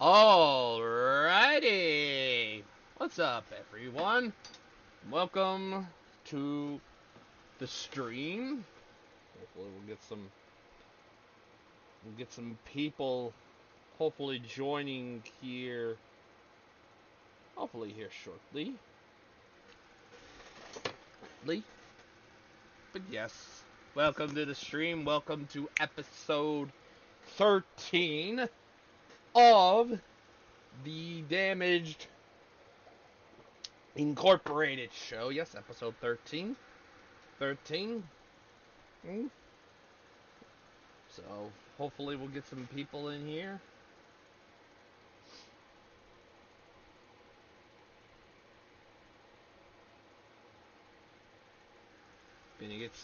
Alrighty, what's up, everyone? Welcome to the stream. Hopefully, we'll get some people, hopefully joining here. Hopefully here shortly. But yes, welcome to the stream. Welcome to episode 13 of the Damaged Incorporated show. Yes, episode 13. 13. So, hopefully we'll get some people in here.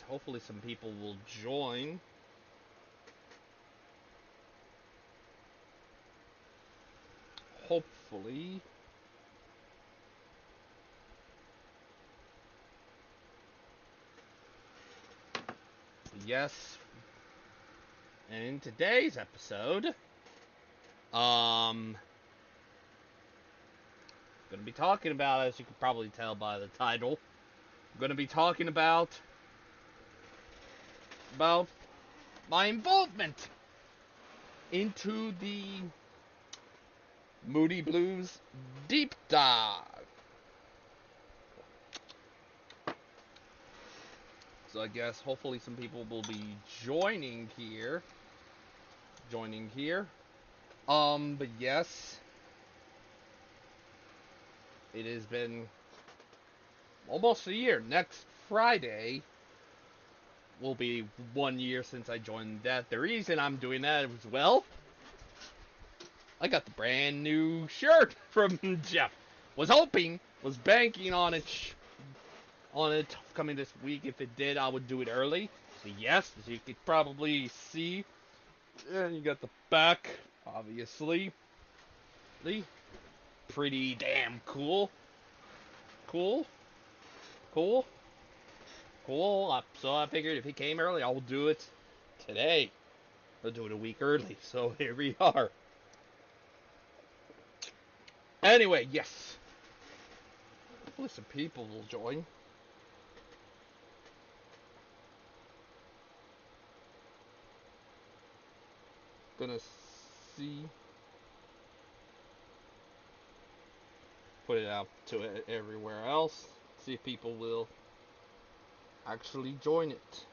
Hopefully some people will join. Hopefully. Yes. And in today's episode, gonna be talking about, as you can probably tell by the title, I'm gonna be talking about my involvement into the Moody Blues deep dive. So I guess hopefully some people will be joining here. But yes, it has been almost a year. Next Friday will be 1 year since I joined that. The reason I'm doing that as well, I got the brand new shirt from Geoff. Was banking on it coming this week. If it did, I would do it early. So yes, as you could probably see, and you got the back, obviously. Pretty damn cool. Cool. So I figured if he came early, I'll do it today. I'll do it a week early. So here we are. Anyway, yes. Hopefully some people will join. Gonna see. Put it out to everywhere else. See if people will actually join it.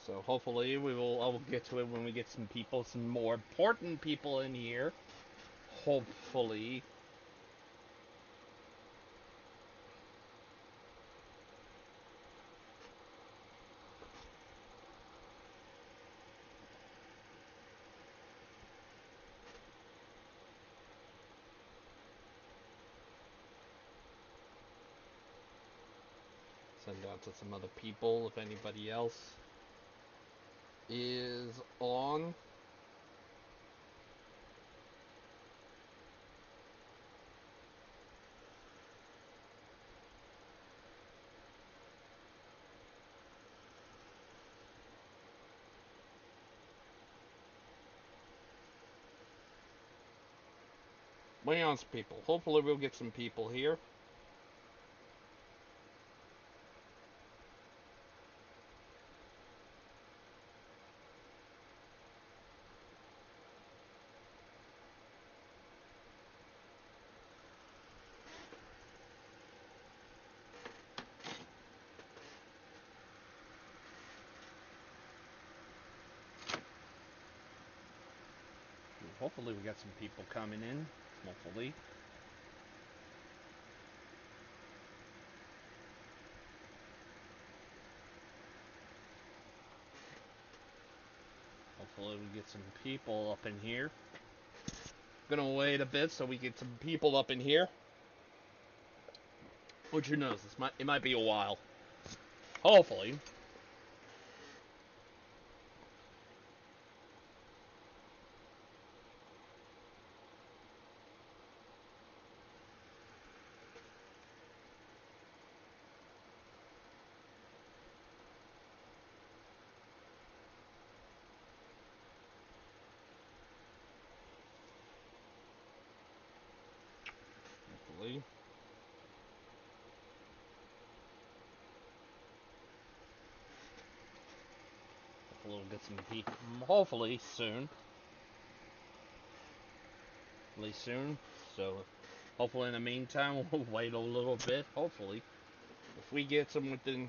So hopefully I will get to it when we get some more important people in here. Hopefully. Send out to some other people if anybody else is on. Waiting on some people. Hopefully we'll get some people here. Hopefully we got some people coming in. Hopefully. Hopefully we get some people up in here. Gonna wait a bit so we get some people up in here. Which who knows? It might be a while. Hopefully. we'll get some people, hopefully soon. Hopefully soon. So, hopefully in the meantime, we'll wait a little bit. Hopefully, if we get some within.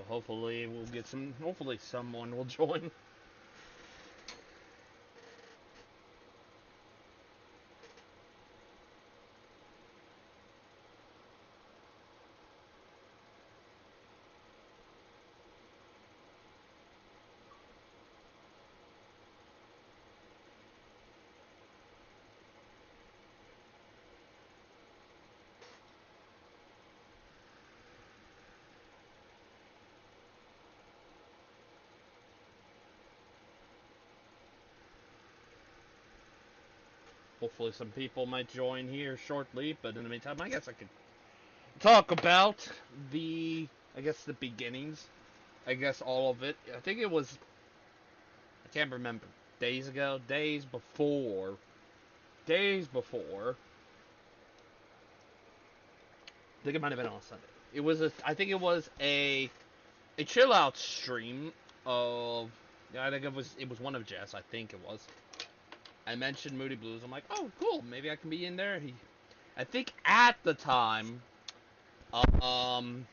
So hopefully we'll get some. Hopefully someone will join. Hopefully some people might join here shortly. But in the meantime, I guess I could talk about the. I guess the beginnings. I guess all of it. I think it was. I can't remember. Days ago, days before. I think it might have been on Sunday. It was a. I think it was a chill out stream of. Yeah, I think it was one of Jess. I think it was. I mentioned Moody Blues. I'm like, oh, cool. Maybe I can be in there. I think at the time, um,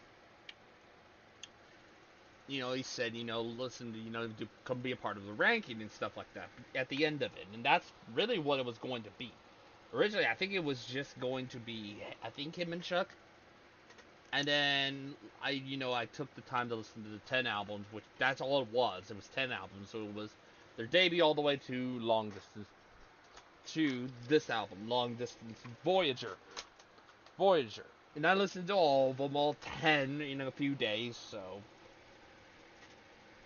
he said, listen, to come be a part of the ranking and stuff like that at the end of it, and that's really what it was going to be. Originally, I think it was just going to be, I think him and Chuck, and then I took the time to listen to the 10 albums, which that's all it was. It was 10 albums, so it was their debut all the way to Long Distance, to this album, Long Distance Voyager, and I listened to all of them, all 10, in a few days, so.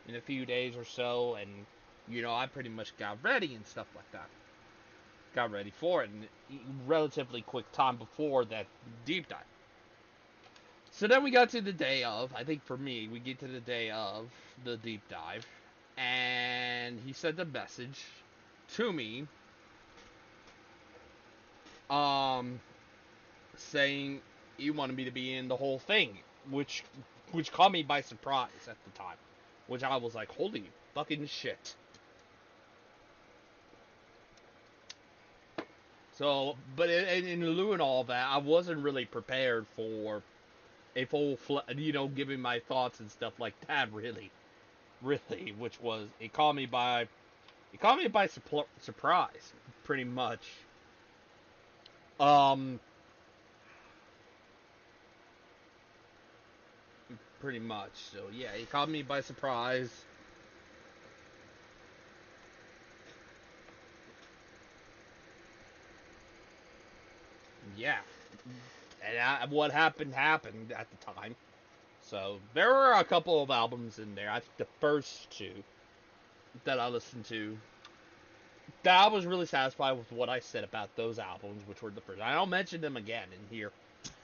In a few days or so, and I pretty much got ready and stuff like that. Got ready for it in relatively quick time before that deep dive. So then we got to the day of. I think for me, we get to the day of the deep dive, and he sent a message to me, um, saying he wanted me to be in the whole thing, which caught me by surprise at the time. Which I was like, holy fucking shit. So, but in lieu and all that, I wasn't really prepared for a full, giving my thoughts and stuff like that. Really, which was it caught me by surprise, pretty much. Um, pretty much. So yeah, it caught me by surprise. Yeah, and what happened at the time. So there were a couple of albums in there. I think the first two that I listened to, that I was really satisfied with what I said about those albums, which were the first. I don't mention them again in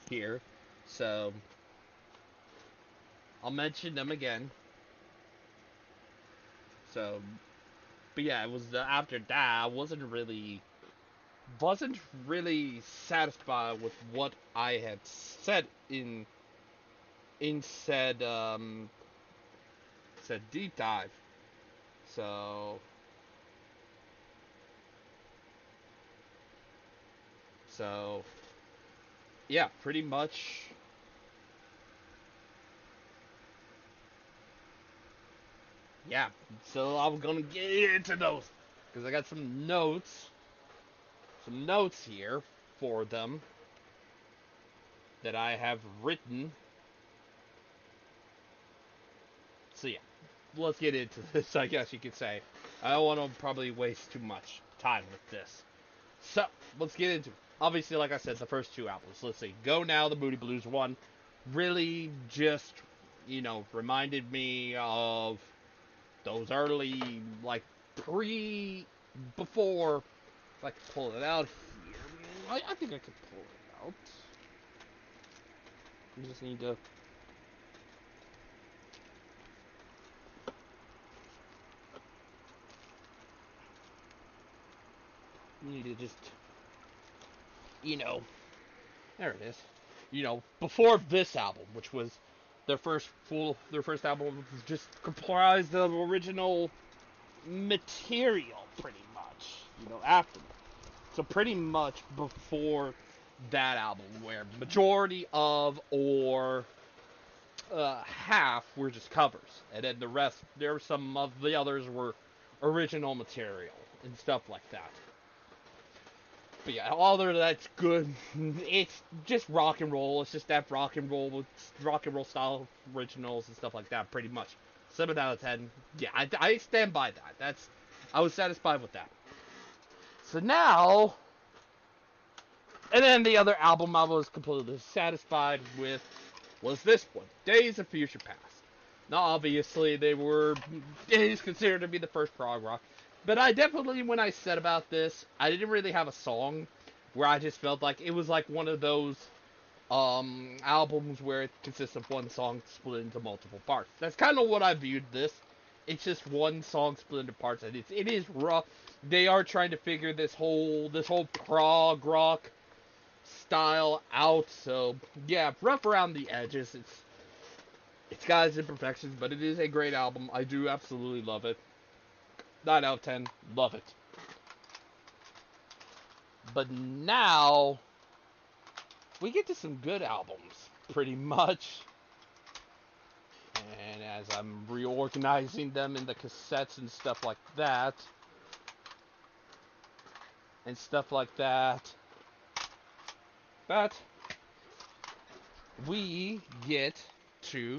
here. So I'll mention them again. So, but yeah, it was after that I wasn't really satisfied with what I had said in said deep dive. So so yeah, pretty much. Yeah, so I'm gonna get into those because I got some notes here for them that I have written. So yeah, let's get into this. I guess you could say I don't want to probably waste too much time with this. So let's get into it. obviously, like I said, the first two albums. Let's see, Go Now, the Moody Blues one, really just, reminded me of those early, like, before, if I could pull it out here. I think I could pull it out. I just need to just, you know, there it is. Before this album, which was their first album was just comprised of original material, pretty much. After that. So pretty much before that album, where majority of or half were just covers, and then the rest, there were some of the others were original material and stuff like that. But yeah, all of that's good. It's just rock and roll. It's just that rock and roll style originals and stuff like that. Pretty much, 7 out of 10. Yeah, I stand by that. I was satisfied with that. So now, and then the other album I was completely satisfied with was this one, Days of Future Past. Now, obviously, it is considered to be the first prog rock. But I definitely, when I said about this, I didn't really have a song where I just felt like it was like one of those albums where it consists of one song split into multiple parts. That's kind of what I viewed this. It's just one song split into parts, and it is rough. They are trying to figure this whole prog rock style out. So yeah, rough around the edges. It's got its imperfections, but it is a great album. I do absolutely love it. 9 out of 10, love it. But now we get to some good albums, pretty much. And as I'm reorganizing them in the cassettes and stuff like that, but we get to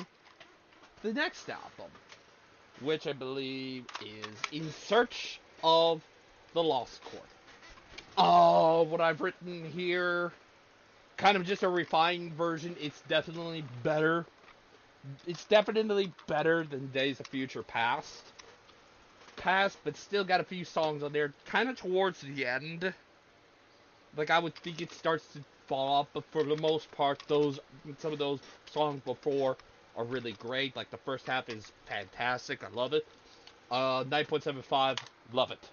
the next album, which I believe is In Search of the Lost Chord. Oh, what I've written here, kind of just a refined version. It's definitely better. It's definitely better than Days of Future Past. But still got a few songs on there, kind of towards the end. Like, I would think it starts to fall off, but for the most part, some of those songs before are really great. Like, the first half is fantastic. I love it. 9.75, love it.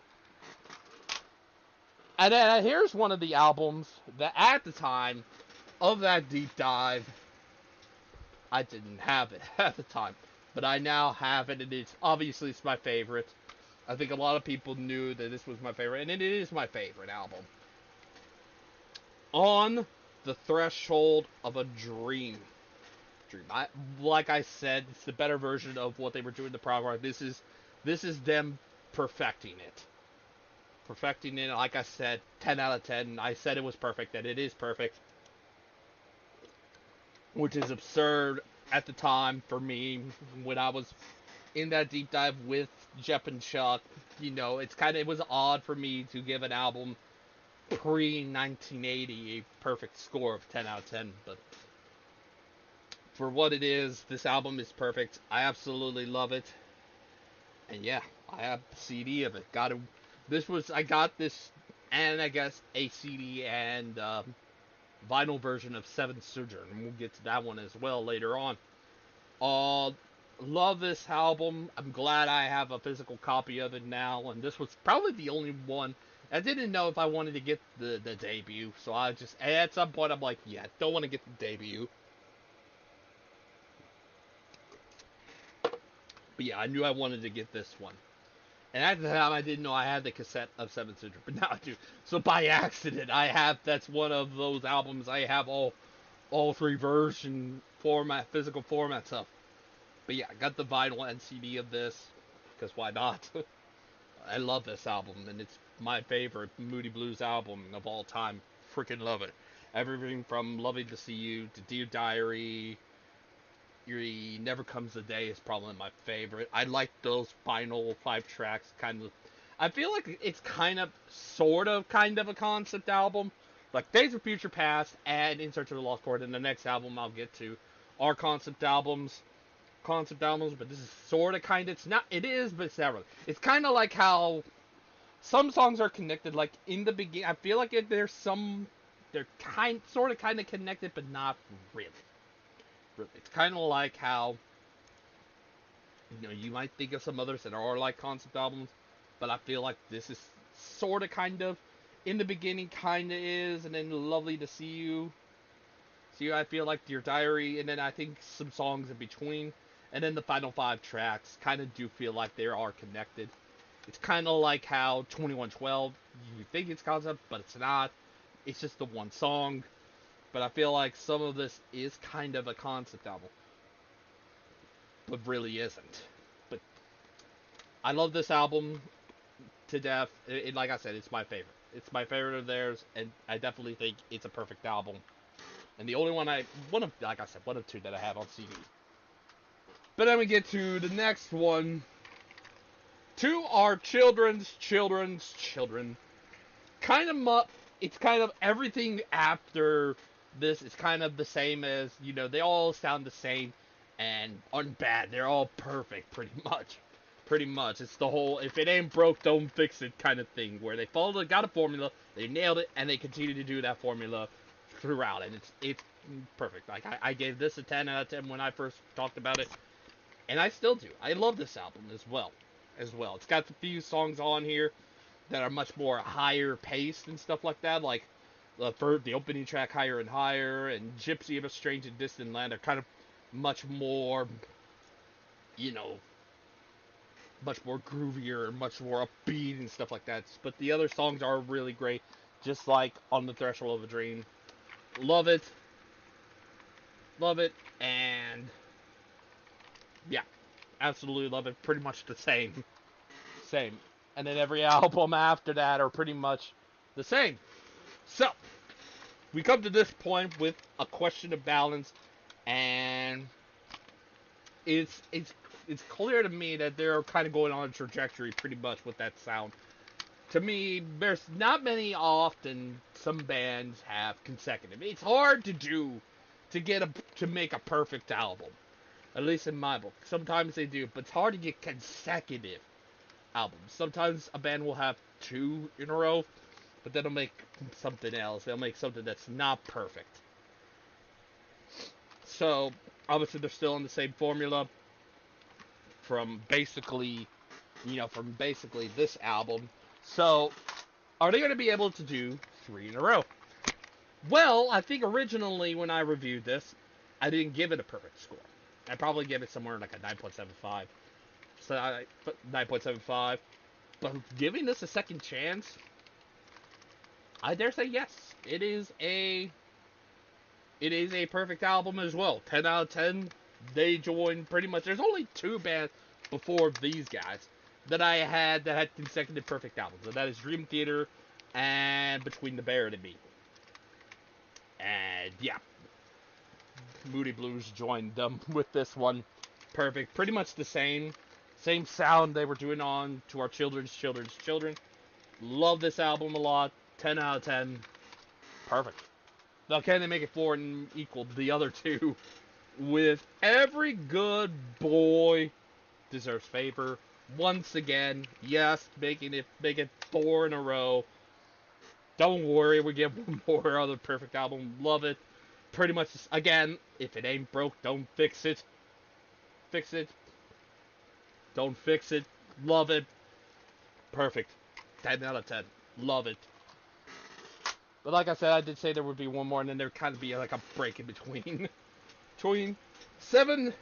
And then here's one of the albums that at the time of that deep dive, I didn't have it at the time. But I now have it, and it's my favorite. I think a lot of people knew that this was my favorite, and it is my favorite album. On the Threshold of a Dream. Like I said, it's the better version of what they were doing in the prog rock. This is them perfecting it. Like I said, 10 out of 10. I said it was perfect, and it is perfect. Which is absurd at the time for me when I was in that deep dive with Geoff and Chuck. It was odd for me to give an album pre-1980 a perfect score of 10 out of 10, but for what it is, this album is perfect. I absolutely love it. And yeah, I have a CD of it. I got this, and I guess a CD and vinyl version of Seventh Sojourn. And we'll get to that one as well later on. Love this album. I'm glad I have a physical copy of it now. And this was probably the only one. I didn't know if I wanted to get the debut. So I just, at some point, I'm like, yeah, don't want to get the debut. But yeah, I knew I wanted to get this one. And at the time, I didn't know I had the cassette of Seventh Syndrome, but now I do. So by accident, that's one of those albums I have all three physical formats of. But yeah, I got the vinyl and CD of this, because why not? I love this album, and it's my favorite Moody Blues album of all time. Freaking love it. Everything from Loving to See You to Dear Diary, Never Comes a Day is probably my favorite. I like those final 5 tracks, kind of. I feel like it's kind of a concept album, Like Days of Future Past and In Search of the Lost Chord, and the next album I'll get to are concept albums, but this is sort of kind of, it's not, it is, but it's not really. It's kind of like how some songs are connected, like in the beginning, I feel like they're sort of kind of connected, but not really. It's kind of like how, you might think of some others that are like concept albums, but I feel like this is sort of kind of, in the beginning kind of is, and then Lovely to See You. See, I feel like Your Diary, and then I think some songs in between, and then the final 5 tracks kind of do feel like they are connected. It's kind of like how 2112, you think it's concept, but it's not. It's just the one song. But I feel like some of this is kind of a concept album, but really isn't. But I love this album to death. Like I said, it's my favorite. It's my favorite of theirs, and I definitely think it's a perfect album. And the only like I said, one of two that I have on CD. But then we get to the next one. To our children's children. It's kind of everything after this is kind of the same as, they all sound the same and aren't bad. They're all perfect, pretty much. Pretty much. It's the whole, if it ain't broke, don't fix it kind of thing, where they got a formula, they nailed it, and they continue to do that formula throughout, and it's perfect. Like, I gave this a 10 out of 10 when I first talked about it, and I still do. I love this album as well. It's got a few songs on here that are much more higher paced and stuff like that, like the opening track, Higher and Higher, and Gypsy of a Strange and Distant Land are kind of much more, you know, much more groovier, much more upbeat and stuff like that. But the other songs are really great, just like On the Threshold of a Dream. Love it. Love it. And yeah, absolutely love it. Pretty much the same. Same. And then every album after that are pretty much the same. So, we come to this point with a question of balance, and it's clear to me that they're kind of going on a trajectory pretty much with that sound. To me, there's not many often some bands have consecutive. It's hard to do to make a perfect album. At least in my book. Sometimes they do, but it's hard to get consecutive albums. Sometimes a band will have 2 in a row, but then they'll make something else. They'll make something that's not perfect. So, obviously they're still in the same formula from basically this album. So, are they going to be able to do 3 in a row? Well, I think originally when I reviewed this, I didn't give it a perfect score. I probably gave it somewhere like a 9.75. So 9.75. But giving this a second chance, I dare say yes. It is a perfect album as well. 10 out of 10. They joined pretty much. There's only 2 bands before these guys that I had that had consecutive perfect albums. And that is Dream Theater and Between the Bear and Me. And yeah, Moody Blues joined them with this one. Perfect. Pretty much the same sound they were doing on To Our Children's Children. Love this album a lot. 10 out of 10. Perfect. Now, can they make it 4 and equal the other 2? With Every Good Boy Deserves Favor. Once again, yes, make it 4 in a row. Don't worry, we get one more other perfect album. Love it. Pretty much, again, if it ain't broke, don't fix it. Fix it. Don't fix it. Love it. Perfect. 10 out of 10. Love it. But like I said, I did say there would be one more, and then there would kind of be like a break in between. Between 7...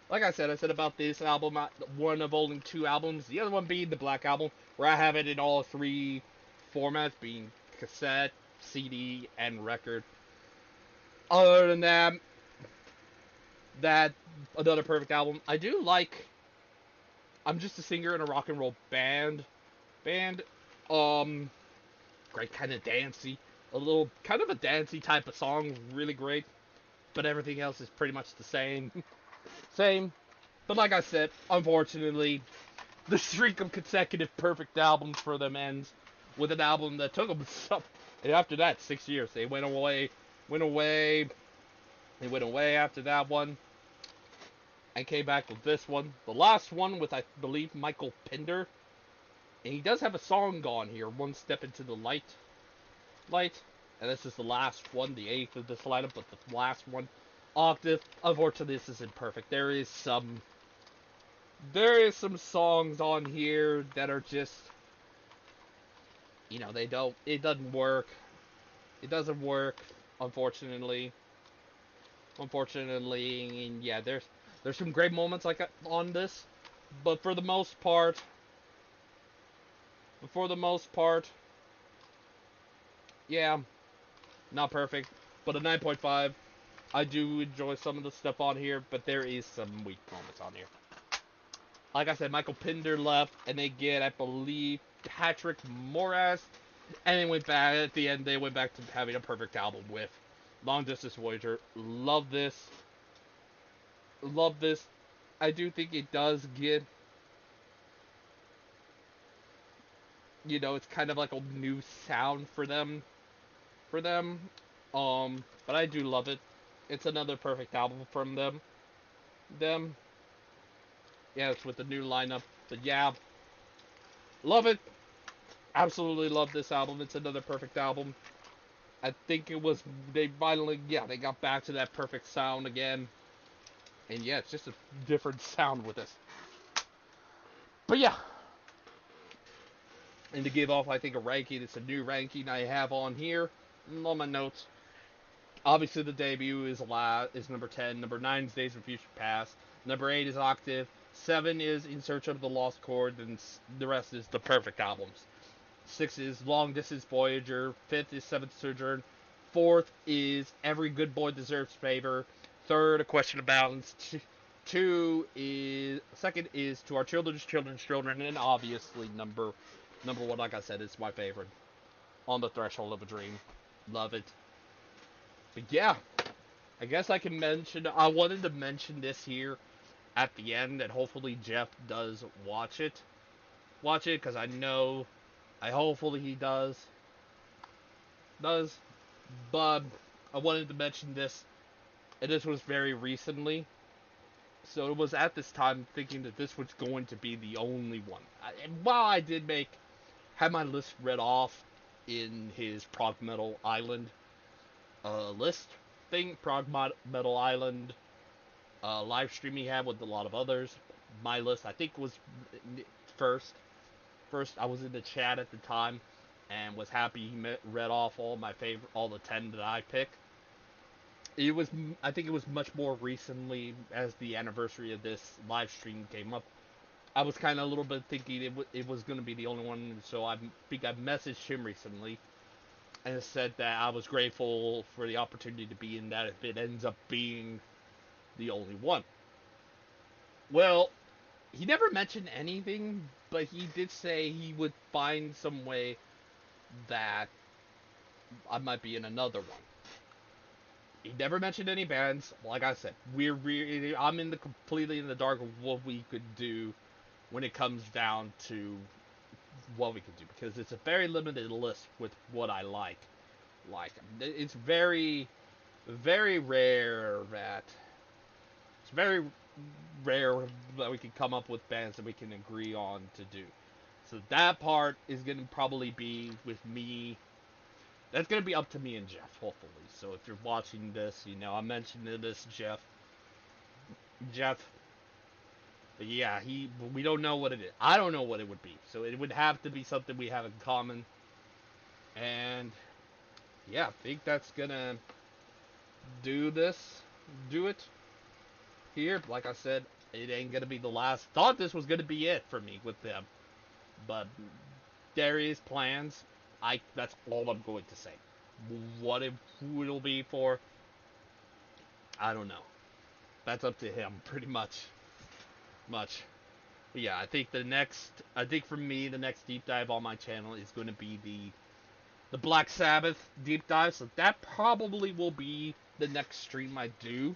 Like I said about this album, one of only 2 albums. The other one being the Black Album, where I have it in all 3 formats, being cassette, CD, and record. Other than that another perfect album. I do like I'm Just a Singer in a Rock and Roll Band. Great, kind of dancey. A little, kind of a dancey type of song. Really great. But everything else is pretty much the same. Same. But like I said, unfortunately, the streak of consecutive perfect albums for them ends. with an album that took them some. And after that, 6 years, they went away, they went away after that one, and came back with this one, the last one with I believe Michael Pinder, and he does have a song on here, One Step into the Light, and this is the last one, the eighth of this lineup, but the last one, Octave. Unfortunately, this isn't perfect. There is some songs on here that are just, it doesn't work. It doesn't work, unfortunately. And yeah, there's some great moments like on this, but for the most part, yeah, not perfect. But a 9.5. I do enjoy some of the stuff on here, but there is some weak moments on here. Like I said, Michael Pinder left, and they get, I believe, Patrick Moraz, and they went back at the end. They went back to having a perfect album with Long Distance Voyager. Love this. I do think it does get, it's kind of like a new sound for them, for them. But I do love it. It's another perfect album from them. Them. Yeah, it's with the new lineup. But yeah, love it. Absolutely love this album. It's another perfect album. I think they finally, they got back to that perfect sound again. And yeah, it's just a different sound with this. But yeah. And to give off, I think, a ranking, it's a new ranking I have on here. On my notes. Obviously, the debut is number 10. Number 9 is Days of Future Past. Number 8 is Octave. 7 is In Search of the Lost Chord. And the rest is the perfect albums. 6 is Long Distance Voyager. 5th is Seventh Sojourn. 4th is Every Good Boy Deserves Favor. 3rd, A Question of Balance. 2nd is To Our Children's Children. And obviously, number 1, like I said, is my favorite. On the Threshold of a Dream. Love it. But yeah, I guess I wanted to mention this here at the end, and hopefully Geoff does watch it. Because hopefully he does. But I wanted to mention this, and this was very recently. So it was at this time thinking that this was going to be the only one. And while I did have my list read off in his Prog Metal Island list thing, Prog Metal Island live stream he had with a lot of others. My list, I think, was first. I was in the chat at the time and was happy he read off all the 10 that I picked. I think it was much more recently as the anniversary of this live stream came up. I was kind of a little bit thinking it was going to be the only one, so I think I messaged him recently and said that I was grateful for the opportunity to be in that if it ends up being the only one. Well, he never mentioned anything, but he did say he would find some way that I might be in another one. He never mentioned any bands. Like I said, I'm completely in the dark of what we could do when it comes down to what we could do, because it's a very limited list with what I like. It's very, very rare that we can come up with bands that we can agree on to do. So that part is going to probably be with me. That's going to be up to me and Geoff, hopefully. So if you're watching this, I'm mentioning this, Geoff. But yeah, we don't know what it is. I don't know what it would be. So it would have to be something we have in common. And yeah, I think that's going to do it here. Like I said, it ain't going to be the last. Thought this was going to be it for me with them. But there is plans. That's all I'm going to say. Who it'll be for, I don't know. That's up to him, pretty much. But yeah, I think for me, the next deep dive on my channel is going to be the Black Sabbath deep dive. So that probably will be the next stream I do.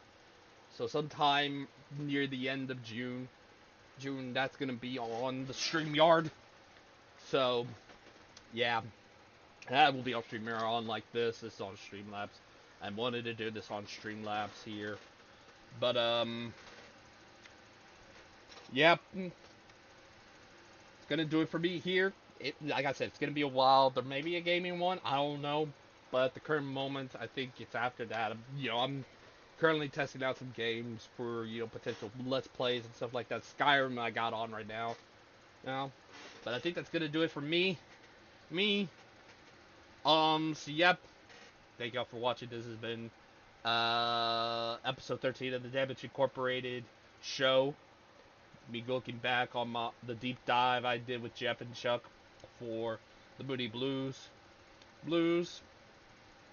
So sometime near the end of June, that's going to be on the StreamYard. So yeah, that will be on Streamer on like this. This is on Streamlabs. I wanted to do this on Streamlabs here, but yeah, it's gonna do it for me here. Like I said, it's gonna be a while. There may be a gaming one. I don't know, but at the current moment, I think it's after that. I'm currently testing out some games for potential let's plays and stuff like that. Skyrim I got on right now, but I think that's gonna do it for me. Me. So yep. Thank y'all for watching. This has been episode 13 of the Damage Incorporated show. Me looking back on the deep dive I did with Geoff and Chuck for the Moody Blues.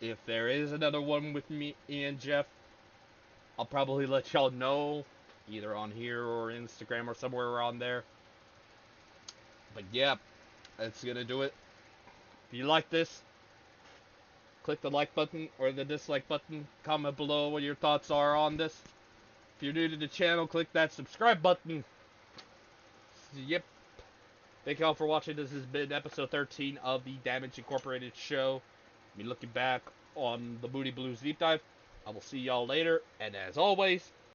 If there is another one with me and Geoff, I'll probably let y'all know either on here or Instagram or somewhere around there. But yeah, that's gonna do it. If you like this, click the like button or the dislike button. Comment below what your thoughts are on this. If you're new to the channel, click that subscribe button. Yep. Thank y'all for watching. This has been episode 13 of the Damage Incorporated show. Me looking back on the Moody Blues deep dive. I will see y'all later, and as always,